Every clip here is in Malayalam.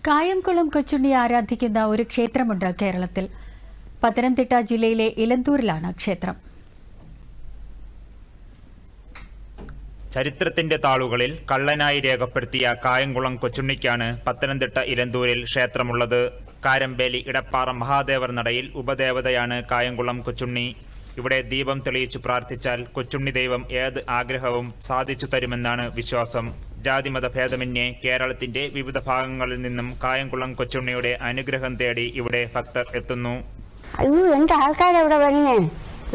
കായംകുളം കൊച്ചുണ്ണിയെ ആരാധിക്കുന്ന ഒരു ക്ഷേത്രമുണ്ട് കേരളത്തിൽ. പത്തനംതിട്ട ജില്ലയിലെ ഇലന്തൂരിലാണ് ക്ഷേത്രം. ചരിത്രത്തിന്റെ താളുകളിൽ കള്ളനായി രേഖപ്പെടുത്തിയ കായംകുളം കൊച്ചുണ്ണിക്കാണ് പത്തനംതിട്ട ഇലന്തൂരിൽ ക്ഷേത്രമുള്ളത്. കാരമ്പേലി ഇടപ്പാറ മഹാദേവർ നടയിൽ ഉപദേവതയാണ് കായംകുളം കൊച്ചുണ്ണി. ഇവിടെ ദീപം തെളിയിച്ചു പ്രാർത്ഥിച്ചാൽ കൊച്ചുണ്ണി ദൈവം ഏത് ആഗ്രഹവും സാധിച്ചു തരുമെന്നാണ് വിശ്വാസം. ജാതിമത ഭേദമന്യേ കേരളത്തിന്റെ വിവിധ ഭാഗങ്ങളിൽ നിന്നും കായംകുളം കൊച്ചുണ്ണിയുടെ അനുഗ്രഹം തേടി ഇവിടെ ഭക്തർ എത്തുന്നു.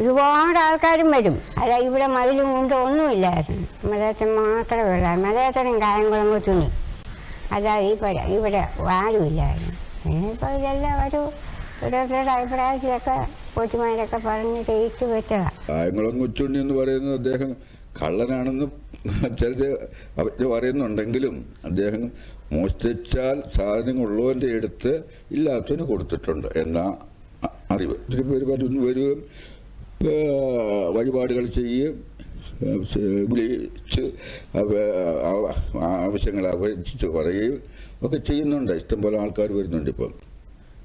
ഒരുപാട് ആൾക്കാരും വരും. അല്ല, ഇവിടെ മതിലും കൊണ്ട് ഒന്നുമില്ലായിരുന്നു. മലയാറ്റം മാത്രമേ ഉള്ളായിരുന്നു. മലയാറ്റനും കായംകുളം കൊച്ചുണ്ണി അല്ലാതെ ഇവിടെ ആരുമില്ലായിരുന്നു. ഇനിയിപ്പോൾ ഇതെല്ലാം ഓരോരുത്തരുടെ അഭിപ്രായത്തിലൊക്കെ കൊച്ചുമാരൊക്കെ പറഞ്ഞ് ജയിച്ചു വെച്ചതാണ്. കായംകുളം കൊച്ചുണ്ണി എന്ന് പറയുന്നത് അദ്ദേഹം കള്ളനാണെന്ന് ചിലർ പറയുന്നുണ്ടെങ്കിലും അദ്ദേഹം മോഷ്ടിച്ചാൽ സാധനങ്ങളുള്ളവൻ്റെ അടുത്ത് ഇല്ലാത്തവന് കൊടുത്തിട്ടുണ്ട് എന്ന അറിവ്. ഒത്തിരി പേര് വരികയും വഴിപാടുകൾ ചെയ്യുകയും വിളിച്ച് ആവശ്യങ്ങൾ അപേക്ഷിച്ച് പറയുകയും ഒക്കെ ചെയ്യുന്നുണ്ട്. ഇഷ്ടംപോലെ ആൾക്കാർ വരുന്നുണ്ട് ഇപ്പം.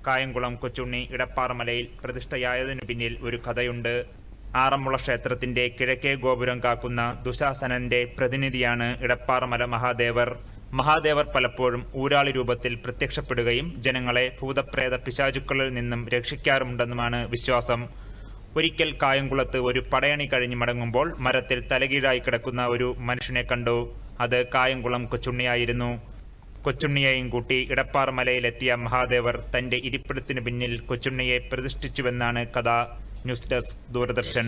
കായംകുളം കൊച്ചുണ്ണി ഇടപ്പാറമലയിൽ പ്രതിഷ്ഠയായതിനു പിന്നിൽ ഒരു കഥയുണ്ട്. ആറന്മുള ക്ഷേത്രത്തിന്റെ കിഴക്കേ ഗോപുരം കാക്കുന്ന ദുശാസനന്റെ പ്രതിനിധിയാണ് ഇടപ്പാറമല മഹാദേവർ. മഹാദേവർ പലപ്പോഴും ഊരാളി രൂപത്തിൽ പ്രത്യക്ഷപ്പെടുകയും ജനങ്ങളെ ഭൂതപ്രേത പിശാചുക്കളിൽ നിന്നും രക്ഷിക്കാറുണ്ടെന്നുമാണ് വിശ്വാസം. ഒരിക്കൽ കായംകുളത്ത് ഒരു പടയണി കഴിഞ്ഞ് മടങ്ങുമ്പോൾ മരത്തിൽ തലകീഴായി കിടക്കുന്ന ഒരു മനുഷ്യനെ കണ്ടു. അത് കായംകുളം കൊച്ചുണ്ണിയായിരുന്നു. കൊച്ചുണ്ണിയെയും കൂട്ടി ഇടപ്പാറമലയിലെത്തിയ മഹാദേവർ തന്റെ ഇരിപ്പിടത്തിനു പിന്നിൽ കൊച്ചുണ്ണിയെ പ്രതിഷ്ഠിച്ചുവെന്നാണ് കഥ. News desk, Doordarshan.